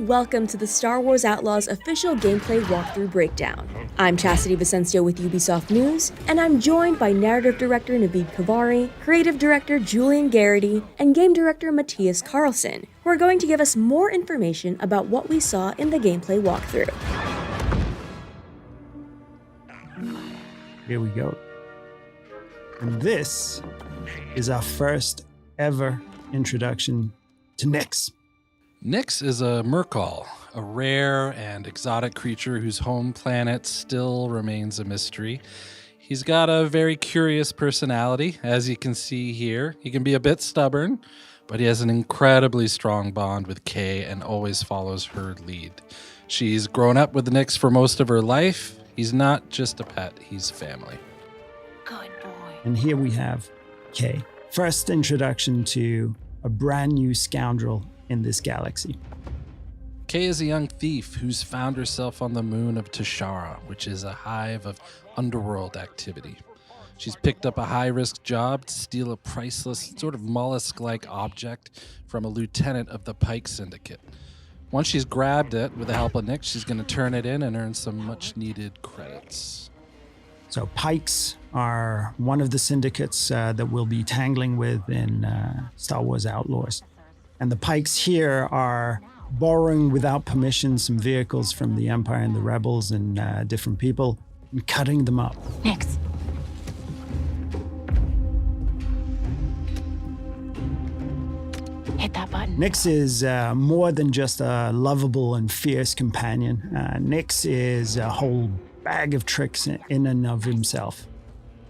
and welcome to the Star Wars Outlaws official gameplay walkthrough breakdown. I'm Chastity Vicencio with Ubisoft News, and I'm joined by Narrative Director Navid Khavari, Creative Director Julian Gerighty, and Game Director Mathias Karlson, who are going to give us more information about what we saw in the gameplay walkthrough. Here we go. And this is our first ever introduction to Nix. Nix is a Merkal, a rare and exotic creature whose home planet still remains a mystery. He's got a very curious personality, as you can see here. He can be a bit stubborn, but he has an incredibly strong bond with Kay and always follows her lead. She's grown up with Nix for most of her life. He's not just a pet, he's family. Good boy. And here we have Kay. First introduction to a brand new scoundrel in this galaxy. Kay is a young thief who's found herself on the moon of Tashara, which is a hive of underworld activity. She's picked up a high-risk job to steal a priceless, sort of mollusk-like object from a lieutenant of the Pike Syndicate. Once she's grabbed it, with the help of Nix, she's going to turn it in and earn some much-needed credits. So Pikes are one of the syndicates that we'll be tangling with in Star Wars Outlaws. And the Pikes here are borrowing without permission some vehicles from the Empire and the Rebels and different people and cutting them up. Nix. Hit that button. Nix is more than just a lovable and fierce companion. Nix is a whole bag of tricks in and of himself.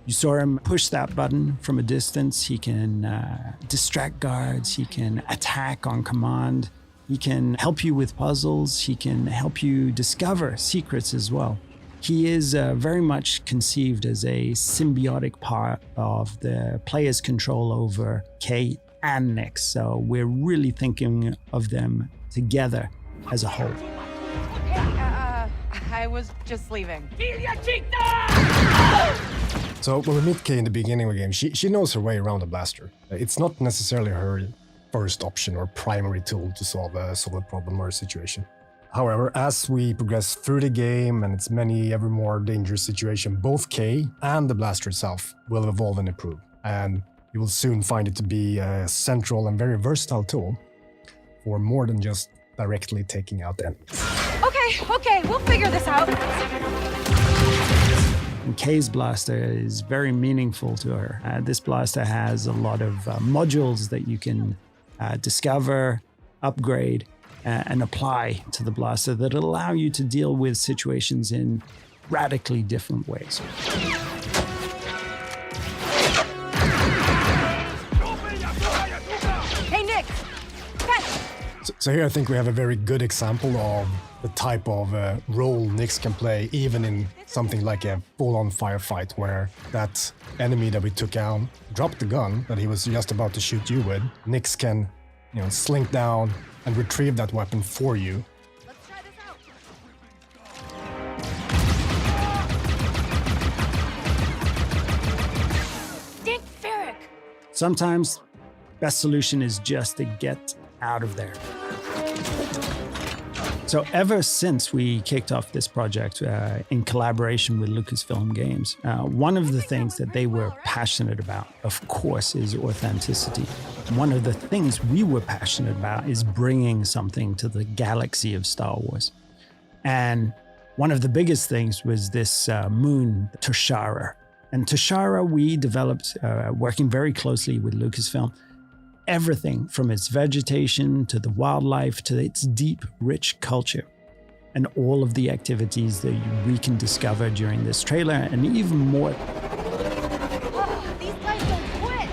You saw him push that button from a distance. He can distract guards. He can attack on command. He can help you with puzzles. He can help you discover secrets as well. He is very much conceived as a symbiotic part of the player's control over Kay and Nix. So we're really thinking of them together as a whole. I was just leaving. So when we meet Kay in the beginning of the game, she knows her way around the blaster. It's not necessarily her first option or primary tool to solve a problem or a situation. However, as we progress through the game and its many ever more dangerous situations, both Kay and the blaster itself will evolve and improve. And you will soon find it to be a central and very versatile tool for more than just directly taking out enemies. Okay, we'll figure this out. And Kay's blaster is very meaningful to her. This blaster has a lot of modules that you can discover, upgrade, and apply to the blaster that allow you to deal with situations in radically different ways. Hey, Nix! So here I think we have a very good example of the type of role Nix can play, even in something like a full-on firefight, where that enemy that we took down dropped the gun that he was just about to shoot you with. Nix can, slink down and retrieve that weapon for you. Let's try this out. Dick Ferrick! Sometimes, best solution is just to get out of there. So ever since we kicked off this project in collaboration with Lucasfilm Games, one of the things that they were passionate about, of course, is authenticity. One of the things we were passionate about is bringing something to the galaxy of Star Wars. And one of the biggest things was this moon, Tashara. And Tashara we developed, working very closely with Lucasfilm, everything from its vegetation to the wildlife to its deep, rich culture, and all of the activities that we can discover during this trailer, and even more. These guys don't quit!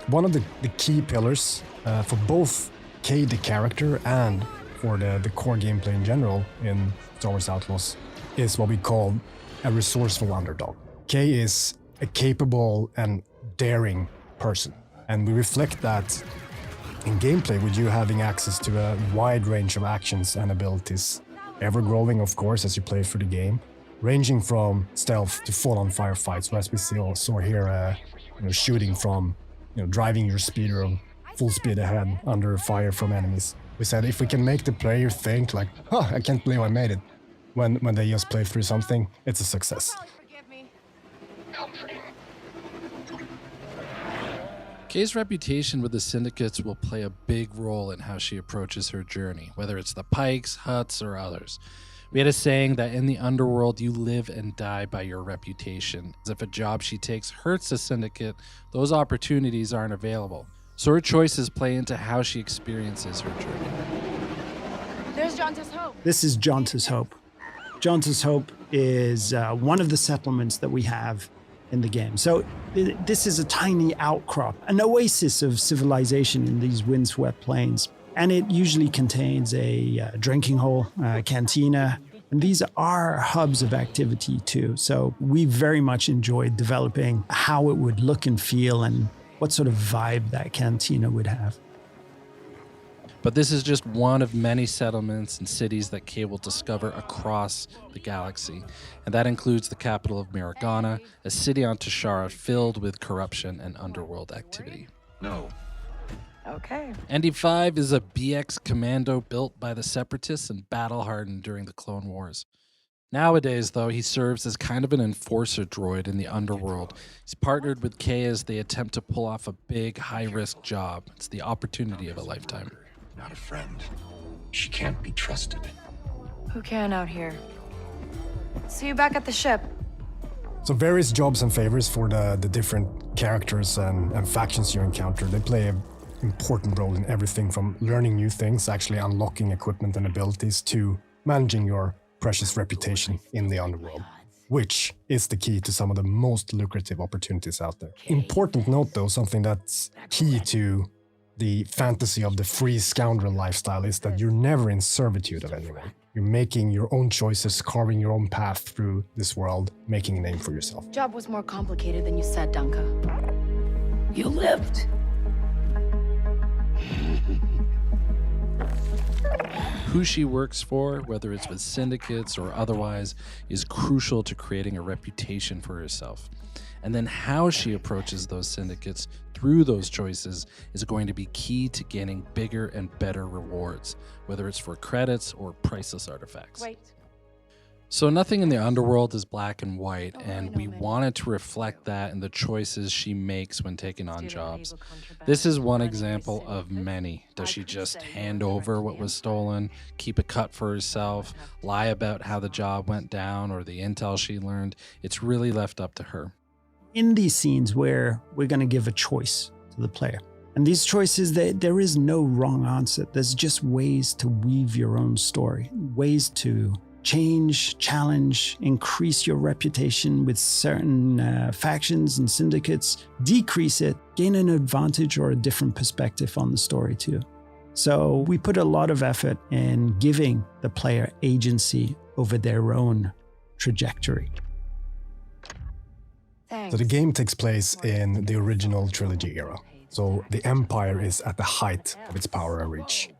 One of the key pillars for both Kay the character and for the core gameplay in general in Star Wars Outlaws is what we call a resourceful underdog. Kay is a capable and daring person. And we reflect that in gameplay with you having access to a wide range of actions and abilities, ever growing, of course, as you play through the game, ranging from stealth to full-on firefights. So as we saw here, shooting from, driving your speeder full speed ahead under fire from enemies. We said if we can make the player think like, oh, I can't believe I made it, when they just play through something, it's a success. Forgive me. Kay's reputation with the syndicates will play a big role in how she approaches her journey, whether it's the Pikes, Hutts, or others. We had a saying that in the underworld, you live and die by your reputation. If a job she takes hurts a syndicate, those opportunities aren't available. So her choices play into how she experiences her journey. There's Jonta's Hope. This is Jonta's Hope. Jonta's Hope is one of the settlements that we have in the game. So this is a tiny outcrop, an oasis of civilization in these windswept plains. And it usually contains a drinking hole, a cantina, and these are hubs of activity too. So we very much enjoyed developing how it would look and feel and what sort of vibe that cantina would have. But this is just one of many settlements and cities that Kay will discover across the galaxy. And that includes the capital of Miragana, a city on Tashara filled with corruption and underworld activity. No. Okay. ND5 is a BX commando built by the Separatists and battle-hardened during the Clone Wars. Nowadays, though, he serves as kind of an enforcer droid in the underworld. He's partnered with Kay as they attempt to pull off a big, high-risk job. It's the opportunity of a lifetime. Not a friend. She can't be trusted. Who can out here? See you back at the ship. So various jobs and favors for the different characters and factions you encounter. They play an important role in everything from learning new things, actually unlocking equipment and abilities, to managing your precious reputation in the underworld, which is the key to some of the most lucrative opportunities out there. Important note though, something that's key to the fantasy of the free scoundrel lifestyle is that you're never in servitude of anyone. You're making your own choices, carving your own path through this world, making a name for yourself. Job was more complicated than you said, Dunka. You lived. Who she works for, whether it's with syndicates or otherwise, is crucial to creating a reputation for herself. And then how she approaches those syndicates through those choices is going to be key to gaining bigger and better rewards, whether it's for credits or priceless artifacts. Wait. So nothing in the underworld is black and white, and we wanted to reflect that in the choices she makes when taking on jobs. This is one example of many. Does she just hand over what was stolen, keep a cut for herself, lie about how the job went down or the intel she learned? It's really left up to her. In these scenes where we're going to give a choice to the player, and these choices, there is no wrong answer. There's just ways to weave your own story, ways to change, challenge, increase your reputation with certain factions and syndicates, decrease it, gain an advantage or a different perspective on the story too. So we put a lot of effort in giving the player agency over their own trajectory. Thanks. So the game takes place in the original trilogy era. So the Empire is at the height of its power and reach.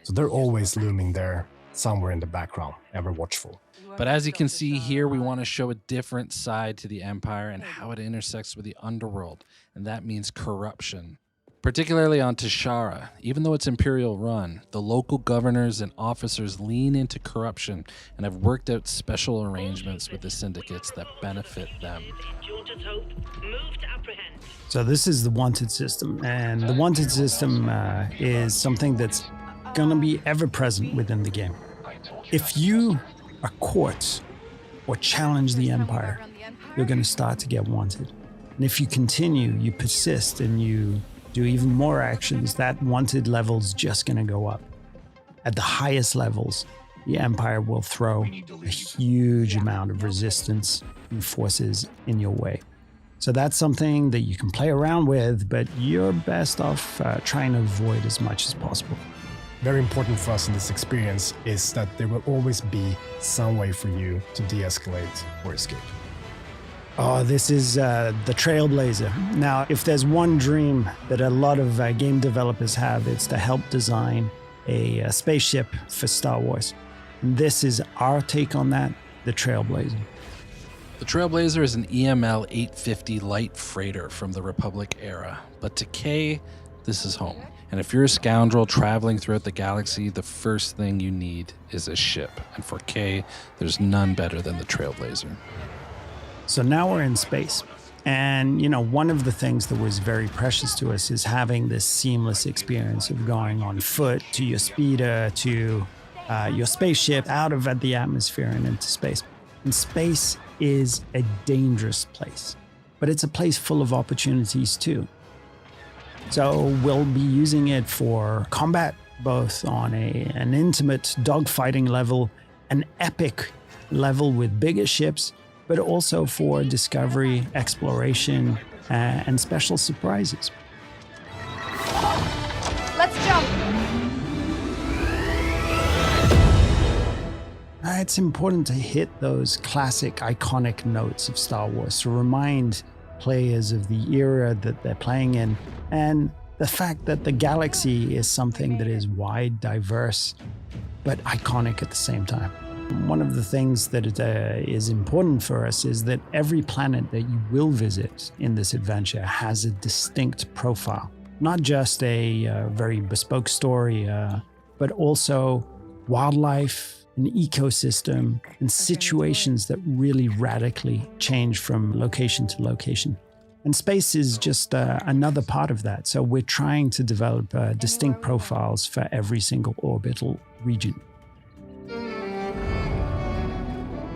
So they're always looming there, somewhere in the background, ever watchful. But as you can see here, we want to show a different side to the Empire and how it intersects with the underworld, and that means corruption. Particularly on Tashara, even though it's Imperial run, the local governors and officers lean into corruption and have worked out special arrangements with the syndicates that benefit them. So this is the wanted system, and the wanted system is something that's going to be ever present within the game. If you are caught or challenge the Empire, you're going to start to get wanted. And if you continue, you persist, and you do even more actions, that wanted level's just going to go up. At the highest levels, the Empire will throw a huge amount of resistance and forces in your way. So that's something that you can play around with, but you're best off trying to avoid as much as possible. Very important for us in this experience is that there will always be some way for you to de-escalate or escape. Oh, this is the Trailblazer. Now, if there's one dream that a lot of game developers have, it's to help design a spaceship for Star Wars. And this is our take on that, the Trailblazer. The Trailblazer is an EML 850 light freighter from the Republic era, but to Kay, this is home. And if you're a scoundrel traveling throughout the galaxy, the first thing you need is a ship. And for Kay, there's none better than the Trailblazer. So now we're in space. And, one of the things that was very precious to us is having this seamless experience of going on foot to your speeder, to your spaceship, out of the atmosphere and into space. And space is a dangerous place, but it's a place full of opportunities too. So we'll be using it for combat, both on an intimate dogfighting level, an epic level with bigger ships, but also for discovery, exploration, and special surprises. Let's jump! It's important to hit those classic, iconic notes of Star Wars to remind players of the era that they're playing in, and the fact that the galaxy is something that is wide, diverse, but iconic at the same time. One of the things that is important for us is that every planet that you will visit in this adventure has a distinct profile. Not just a very bespoke story, but also wildlife, an ecosystem, and situations that really radically change from location to location. And space is just another part of that. So we're trying to develop distinct profiles for every single orbital region.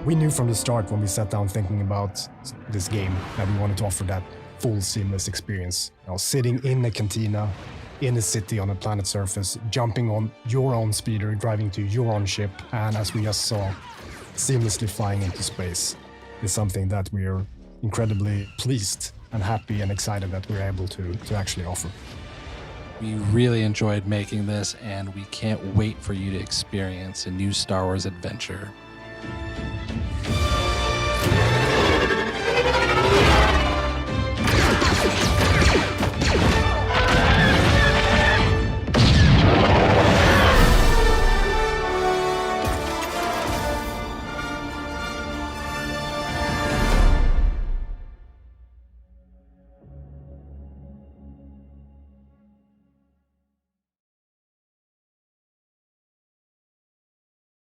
We knew from the start when we sat down thinking about this game that we wanted to offer that full seamless experience. Sitting in a cantina, in a city on a planet's surface, jumping on your own speeder, driving to your own ship, and as we just saw, seamlessly flying into space is something that we are incredibly pleased and happy and excited that we're able to actually offer. We really enjoyed making this, and we can't wait for you to experience a new Star Wars adventure